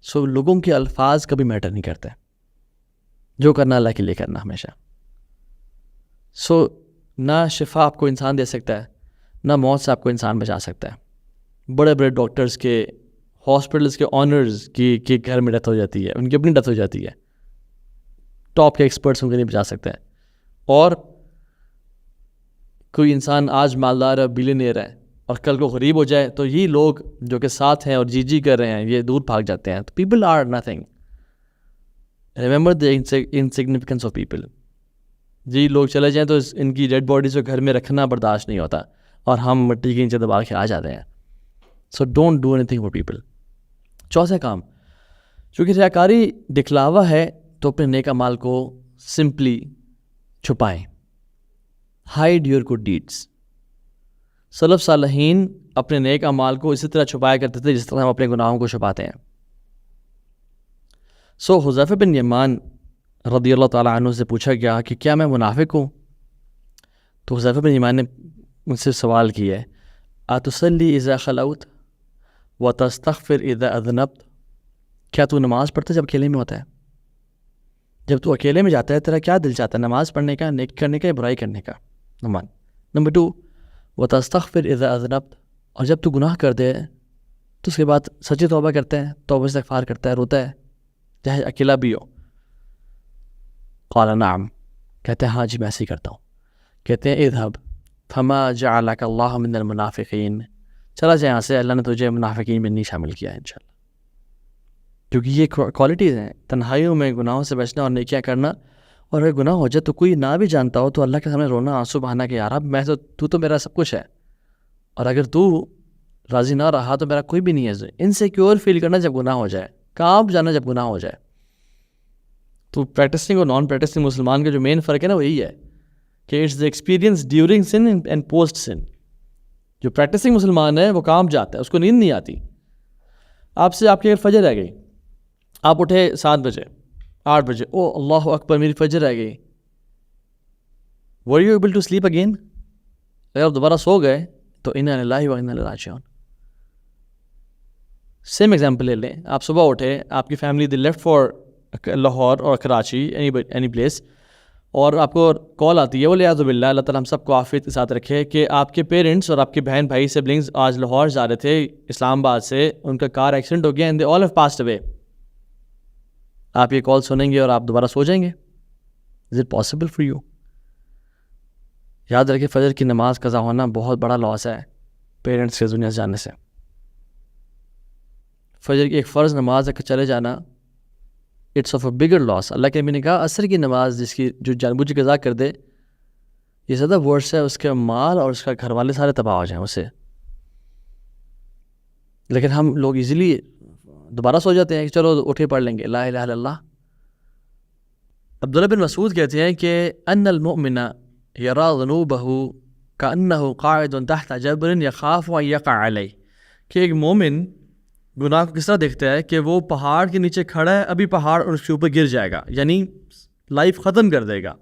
سو لوگوں کے الفاظ کبھی میٹر نہیں کرتے، جو کرنا اللہ کے لیے کرنا ہمیشہ. سو نہ شفا آپ کو انسان دے سکتا ہے، نہ موت سے آپ کو انسان بچا سکتا ہے. بڑے بڑے ڈاکٹرز کے, ہاسپٹلس کے آنرز کی گھر میں ڈیتھ ہو جاتی ہے, ان کی اپنی ڈیتھ ہو جاتی ہے, ٹاپ کے ایکسپرٹس ان کو نہیں بچا سکتے ہیں. اور کوئی انسان آج مالدار ہے, بلینئر ہے, اور کل کو غریب ہو جائے تو یہ لوگ جو کہ ساتھ ہیں اور جی کر رہے ہیں یہ دور بھاگ جاتے ہیں. تو people are nothing. Remember the insignificance of people. جی لوگ چلے جائیں تو ان کی ڈیڈ باڈیز کو گھر میں رکھنا برداشت نہیں ہوتا, اور ہم مٹی کے نیچے دبا کے آ جاتے ہیں. So don't do anything for people. چوتھا کام, چونکہ ریاکاری دکھلاوا ہے تو اپنے نیک اعمال کو سمپلی چھپائیں. Hide your good deeds. سلف صالحین اپنے نیک اعمال کو اسی طرح چھپایا کرتے تھے جس طرح ہم اپنے گناہوں کو چھپاتے ہیں. سو حذیفہ بن یمان رضی اللہ تعالیٰ عنہ سے پوچھا گیا کہ کیا میں منافق ہوں؟ تو حذیفہ بن یمان نے مجھ سے سوال کیا ہے, اتصلی اذا خلوت وتستغفر اذا اذنبت. کیا تو نماز پڑھتا جب اکیلے میں ہوتا ہے؟ جب تو اکیلے میں جاتا ہے تیرا کیا دل چاہتا ہے, نماز پڑھنے کا, نیکی کرنے کا یا برائی کرنے کا؟ نمبر 2, وتستغفر اذا اذنبت. اور جب تو گناہ کر دے تو اس کے بعد سچی توبہ کرتا ہے, توبہ استغفار کرتا ہے, روتا ہے, چاہے اکیلا بھی ہو؟ قال نعم. کہتے ہیں ہاں جی میں ایسے ہی کرتا ہوں. کہتے ہیں اذهب فما جعلك اللہ من المنافقین. چلا جائے یہاں سے, اللہ نے تجھے منافقین میں نہیں شامل کیا ہے انشاءاللہ. کیونکہ یہ کوالٹیز ہیں, تنہائیوں میں گناہوں سے بچنا اور نیکیاں کرنا. اور اگر گناہ ہو جائے تو کوئی نہ بھی جانتا ہو تو اللہ کے سامنے رونا, آنسو بہانا کہ یار اب میں تو میرا سب کچھ ہے, اور اگر تو راضی نہ رہا تو میرا کوئی بھی نہیں ہے. انسیکیور فیل کرنا جب گناہ ہو جائے, کانپ جانا جب گناہ ہو جائے. تو پریکٹسنگ اور نان پریکٹسنگ مسلمان کا جو مین فرق ہے نا وہ یہی ہے کہ it's the experience during sin and post sin. جو پریکٹسنگ مسلمان ہے وہ کانپ جاتا ہے, اس کو نیند نہیں آتی. آپ سے آپ کی اگر فجر رہ گئی, آپ اٹھے 7 بجے 8 بجے, او اللہ اکبر میری فجر رہ گئی, were you able to sleep again؟ اگر آپ دوبارہ سو گئے تو انا للہ و انا الیہ راجعون. سیم ایگزامپل لے لیں, آپ صبح اٹھے, آپ کی family the left for Lahore اور کراچی اینی پلیس, اور آپ کو کال آتی ہے, والعیاذ باللہ, اللہ تعالیٰ ہم سب کو عافیت کے ساتھ رکھے, کہ آپ کے پیرنٹس اور آپ کے بہن بھائی سبلنگز آج لاہور جا رہے تھے اسلام آباد سے, ان کا کار ایکسیڈنٹ ہو گیا and they all have passed away. آپ یہ کال سنیں گے اور آپ دوبارہ سو جائیں گے؟ Is it possible for you? یاد رکھیں فجر کی نماز قضا ہونا بہت بڑا لاس ہے پیرنٹس کے دنیا سے جانے سے. فجر کی ایک فرض نماز اگر چلے جانا اٹس آف اے بگر لاس. اللہ کے نبی نے کہا عصر کی نماز جس کی جو جان بوجھ کے قضا کر دے یہ زیادہ ورس ہے, اس کے مال اور اس کا گھر والے سارے تباہ ہو جائیں اسے. لیکن ہم لوگ ایزیلی دوبارہ سو جاتے ہیں کہ چلو اٹھے پڑھ لیں گے لا الہ الا اللہ. عبداللہ بن مسعود کہتے ہیں کہ ان المؤمن یرا ذنوبہ کانہ قاعد تحت جبل یخاف ان یقع علیہ. کہ ایک مومن گناہ کو کس طرح دیکھتا ہے کہ وہ پہاڑ کے نیچے کھڑا ہے, ابھی پہاڑ اس کے اوپر گر جائے گا, یعنی لائف ختم کر دے گا.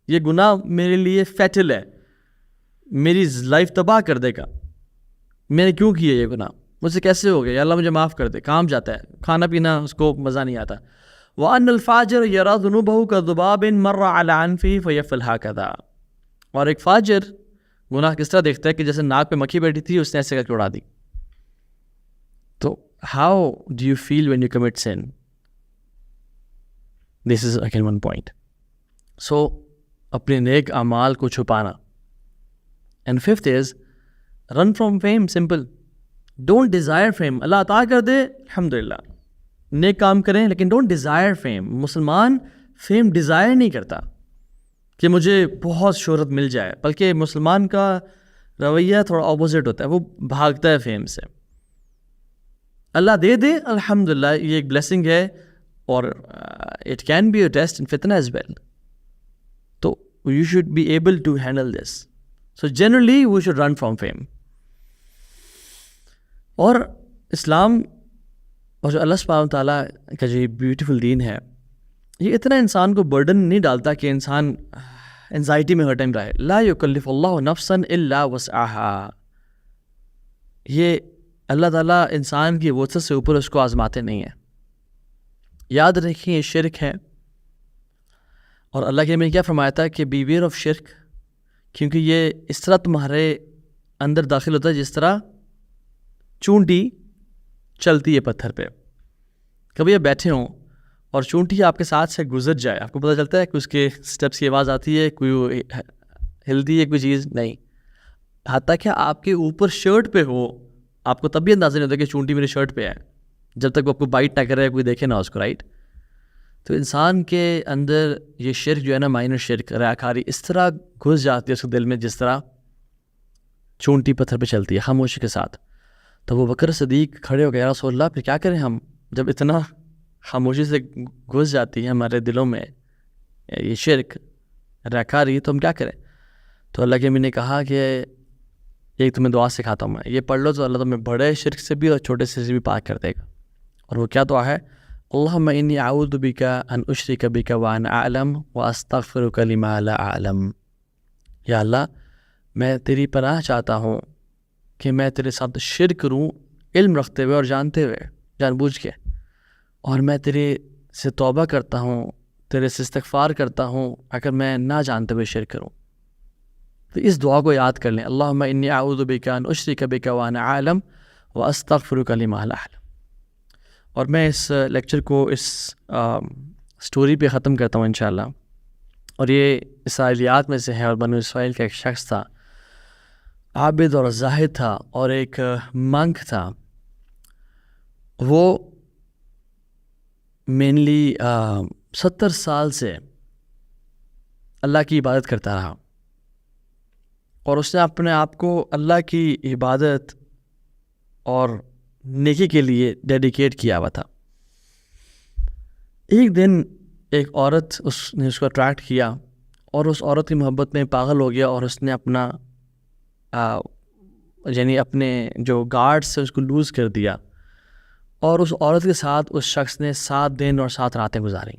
یہ گناہ میرے لیے فیٹل ہے, میری لائف تباہ کر دے گا. میں نے کیوں کیا یہ گناہ, مجھ سے کیسے ہو گیا, یا اللہ مجھے معاف کر دے. کام جاتا ہے, کھانا پینا اس کو مزہ نہیں آتا. وَأَنَّ الْفَاجِرَ يَرَى ذُنُوبَهُ كَذُبَابٍ مَرَّ عَلَى أَنْفِهِ فَيَفْعَلُ هَكَذَا. اور ایک فاجر گناہ کس طرح دیکھتا ہے کہ جیسے ناک پہ مکھی بیٹھی تھی اس نے ایسے کر کے اڑا دی. تو how do you feel when you commit sin? This is again one point. So اپنے نیک اعمال کو چھپانا. And fifth is run from fame. Simple. Don't desire fame. اللہ عطا کر دے الحمدللہ, نیک کام کریں, لیکن don't desire fame. مسلمان فیم ڈیزائر نہیں کرتا کہ مجھے بہت شہرت مل جائے, بلکہ مسلمان کا رویہ تھوڑا اپوزٹ ہوتا ہے, وہ بھاگتا ہے فیم سے. اللہ دے دے الحمدللہ, یہ ایک بلیسنگ ہے, اور it can be a test and فتنہ ایز ویل. تو you should be able to handle this. So generally we should run from fame. اور اسلام اور جو اللہ سبحانہ تعالیٰ کا جو بیوٹیفل دین ہے, یہ اتنا انسان کو برڈن نہیں ڈالتا کہ انسان انزائٹی میں ہر ٹائم رہے. لا یکلف اللہ نفسا الا وسعها. یہ اللہ تعالیٰ انسان کی وسعت سے اوپر اس کو آزماتے نہیں ہیں. یاد رکھیں یہ شرک ہے, اور اللہ کے نبی نے کیا فرمایا تھا کہ بی ویئر آف شرک, کیونکہ یہ اس طرح تمہارے اندر داخل ہوتا ہے جس طرح چونٹی چلتی ہے پتھر پہ. کبھی آپ بیٹھے ہوں اور چونٹی آپ کے ساتھ سے گزر جائے, آپ کو پتہ چلتا ہے کہ اس کے سٹیپس کی آواز آتی ہے, کوئی ہلتی ہے کوئی چیز نہیں. حتیٰ کہ آپ کے اوپر شرٹ پہ ہو, آپ کو تب بھی اندازہ نہیں ہوتا کہ چونٹی میری شرٹ پہ ہے, جب تک وہ آپ کو بائٹ نہ کرے, کوئی دیکھے نہ اس کو, رائٹ. تو انسان کے اندر یہ شرک جو ہے نا, مائنر شرک, ریاکاری, اس طرح گھس جاتی ہے اس کے دل میں جس طرح چونٹی پتھر پہ چلتی ہے خاموشی کے ساتھ. تو وہ بکر صدیق کھڑے ہو گئے, یا رسول اللہ پھر کیا کریں ہم, جب اتنا خاموشی سے گھس جاتی ہے ہمارے دلوں میں یہ شرک ریاکاری, تو ہم کیا کریں؟ تو اللہ کے امین نے کہا کہ ایک تمہیں دعا سکھاتا ہوں میں, یہ پڑھ لو تو اللہ تمہیں بڑے شرک سے بھی اور چھوٹے سے بھی پاک کر دے گا. اور وہ کیا دعا ہے؟ اللہم انی اعوذ بک ان اشرک بک وانا اعلم واستغفرک لما لا اعلم. یا اللہ میں تیری پناہ چاہتا ہوں کہ میں تیرے ساتھ شرک کروں علم رکھتے ہوئے اور جانتے ہوئے, جان بوجھ کے, اور میں تیرے سے توبہ کرتا ہوں, تیرے سے استغفار کرتا ہوں اگر میں نہ جانتے ہوئے شرک کروں. تو اس دعا کو یاد کر لیں, اللہم انی اعوذ بک ان اشرک بک وانا اعلم واستغفرک لما لا اعلم. اور میں اس لیکچر کو اس سٹوری پہ ختم کرتا ہوں انشاءاللہ. اور یہ اسرائیلیات میں سے ہے, اور بنو اسرائیل کا ایک شخص تھا, عابد اور زاہد تھا, اور ایک منک تھا. وہ مینلی 70 سال سے اللہ کی عبادت کرتا رہا, اور اس نے اپنے آپ کو اللہ کی عبادت اور نیکی کے لیے ڈیڈیکیٹ کیا ہوا تھا. ایک دن ایک عورت اس نے اس کو اٹریکٹ کیا, اور اس عورت کی محبت میں پاگل ہو گیا, اور اس نے اپنا یعنی اپنے جو گارڈ سے اس کو لوز کر دیا, اور اس عورت کے ساتھ اس شخص نے 7 دن اور 7 راتیں گزاریں.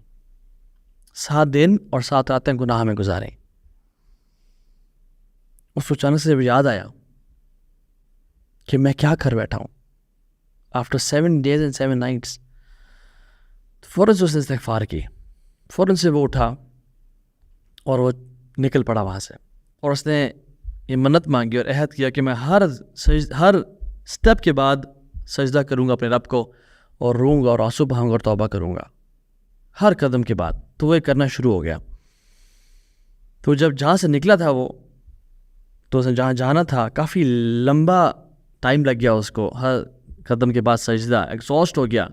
7 دن اور 7 راتیں گناہ میں گزاریں. اس کو اچانک سے یاد آیا کہ میں کیا کر بیٹھا ہوں. آفٹر 7 days and 7 nights فوراً سے اس نے استغفار کی, فوراً سے وہ اٹھا اور وہ نکل پڑا وہاں سے, اور اس نے یہ منت مانگی اور عہد کیا کہ میں ہر سٹیپ کے بعد سجدہ کروں گا اپنے رب کو, اور روں گا اور آنسو بہاؤں گا اور توبہ کروں گا ہر قدم کے بعد. تو وہ کرنا شروع ہو گیا. تو جب جہاں سے نکلا تھا وہ, تو اس نے جہاں جانا تھا کافی لمبا ٹائم لگ گیا اس کو, ہر قدم کے بعد سجدہ, ایگزاسٹ ہو گیا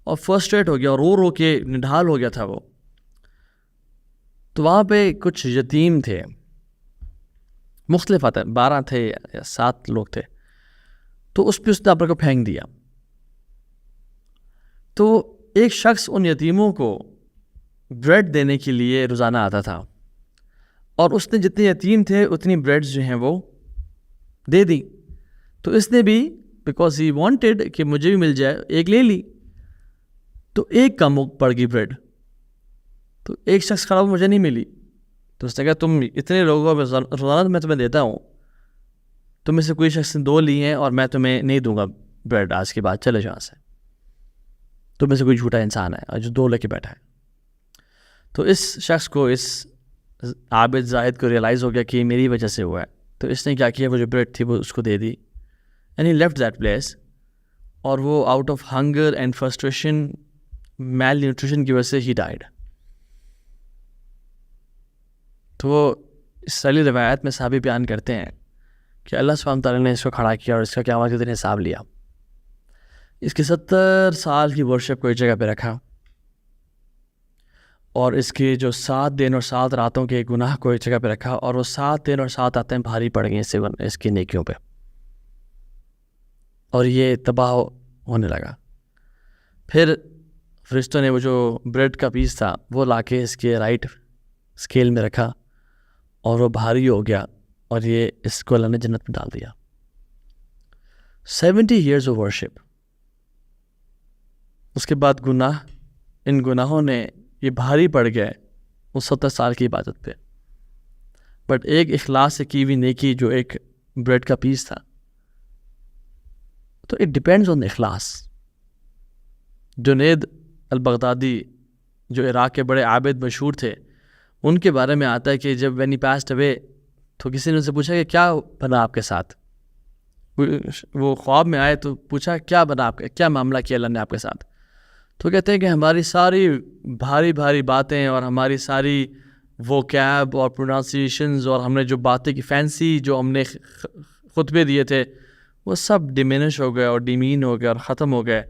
اور فرسٹریٹ ہو گیا, اور رو کے نڈھال ہو گیا تھا وہ. تو وہاں پہ کچھ یتیم تھے, مختلف آتے 12 تھے یا 7 لوگ تھے. تو اس پہ اس نے اپنے کو پھینک دیا. تو ایک شخص ان یتیموں کو بریڈ دینے کے لیے روزانہ آتا تھا, اور اس نے جتنے یتیم تھے اتنی بریڈز جو ہیں وہ دے دی. تو اس نے بھی بیکاز ہی وانٹیڈ کہ مجھے بھی مل جائے, ایک لے لی. تو ایک کم پڑ گئی بریڈ, تو ایک شخص کھڑا مجھے نہیں ملی. تو اس نے کہا تم اتنے لوگوں میں روزانہ میں تمہیں دیتا ہوں, تم میں سے کوئی شخص نے 2 لی ہیں اور میں تمہیں نہیں دوں گا بریڈ آج کے بعد, چلے جاؤ سے. تم میں سے کوئی جھوٹا انسان ہے اور جو 2 لے کے بیٹھا ہے. تو اس شخص کو, اس عابد زاہد کو ریئلائز ہو گیا کہ یہ میری وجہ سے ہوا ہے. تو اس نے کیا کیا, وہ جو بریڈ تھی وہ اس کو دے دی, and he left that place. اور وہ out of hunger and frustration, malnutrition کی وجہ سے ہی ڈائیڈ. تو وہ اسرائیلی روایت میں صحابی بیان کرتے ہیں کہ اللہ سبحانہ تعالیٰ نے اس کو کھڑا کیا اور اس کا قیامت کے دن حساب لیا. اس کے 70 سال کی ورشپ کو ایک جگہ پہ رکھا, اور اس کے جو 7 دن اور 7 راتوں کے گناہ کو ایک جگہ پہ رکھا, اور وہ 7 دن اور 7 راتیں بھاری پڑ گئیں اس کی نیکیوں پہ, اور یہ تباہ ہونے لگا. پھر فرشتوں نے وہ جو بریڈ کا پیس تھا وہ لا کے اس کے رائٹ اسکیل میں رکھا, اور وہ بھاری ہو گیا, اور یہ اس کو اللہ نے جنت میں ڈال دیا. 70 years of worship. اس کے بعد گناہ, ان گناہوں نے یہ بھاری پڑ گئے اس 70 سال کی عبادت پہ. بٹ ایک اخلاص سے کی ہوئی نیکی جو ایک بریڈ کا پیس تھا, تو اٹ ڈپینڈز آن اخلاص. جنید البغدادی جو عراق کے بڑے عابد مشہور تھے, ان کے بارے میں آتا ہے کہ جب وین ہی پاسڈ اوے تو کسی نے ان سے پوچھا کہ کیا بنا آپ کے ساتھ, وہ خواب میں آئے تو پوچھا کیا بنا آپ کا، کیا معاملہ کیا اللہ نے آپ کے ساتھ؟ تو کہتے ہیں کہ ہماری ساری بھاری بھاری باتیں اور ہماری ساری ووکیب اور پروناؤنسیشنز اور ہم نے جو باتیں کی فینسی جو ہم نے خطبے دیے تھے وہ سب ڈیمینش ہو گئے اور ڈیمین ہو گئے اور ختم ہو گئے.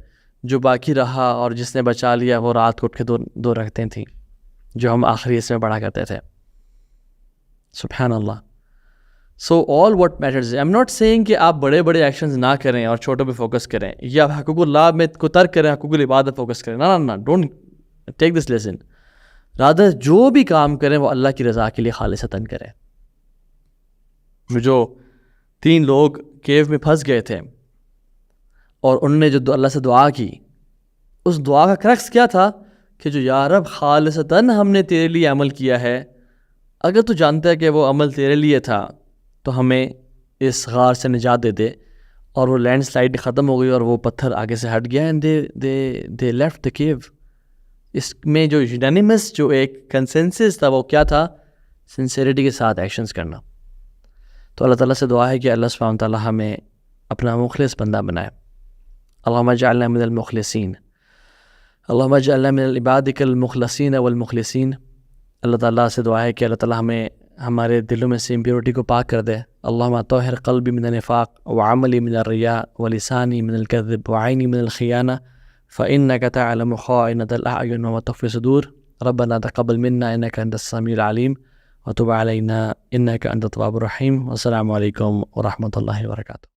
جو باقی رہا اور جس نے بچا لیا وہ رات کو اٹھ کے دو رکھتے تھیں جو ہم آخری حصے میں پڑھا کرتے تھے. سبحان اللہ. So all what matters, I am not saying کہ آپ بڑے بڑے ایکشنز نہ کریں اور چھوٹوں پہ فوکس کریں یا حقوق اللہ میں کو ترک کریں، حقوق العبادت فوکس کریں. نہ don't take this lesson. Rather جو بھی کام کریں وہ اللہ کی رضا کے لیے خالصتاً کریں. جو 3 لوگ کیو میں پھنس گئے تھے اور انہوں نے جو اللہ سے دعا کی، اس دعا کا کرکس کیا تھا کہ جو یا رب خالصتاً ہم نے تیرے لیے عمل کیا ہے، اگر تو جانتا ہے کہ وہ عمل تیرے لیے تھا تو ہمیں اس غار سے نجات دے دے. اور وہ لینڈ سلائڈ ختم ہو گئی اور وہ پتھر آگے سے ہٹ گیا اینڈ دے لیفٹ دا کیو. اس میں جو یونانیمس جو ایک کنسنسس تھا وہ کیا تھا؟ سنسیریٹی کے ساتھ ایکشنز کرنا. تو اللہ تعالیٰ سے دعا ہے کہ اللہ سبحانہ وتعالیٰ ہمیں اپنا مخلص بندہ بنائے. اللہم اجعلنا من المخلصین، اللہم اجعلنا من عبادک المخلصین والمخلصین. اللہ تعالیٰ سے دعا ہے کہ اللہ تعالیٰ ہمیں ہمارے دلوں میں سے امپیورٹی کو پاک کر دے. اللہم طہر قلبی من النفاق وعملی من الریا ولسانی من الکذب وعینی من الخیانہ فإنک تعلم خائنۃ الأعین وما تخفی الصدور. ربنا تقبل منا انک انت السمیع العلیم وتب علینا انک انت التواب الرحیم. والسلام علیکم ورحمۃ اللہ وبرکاتہ.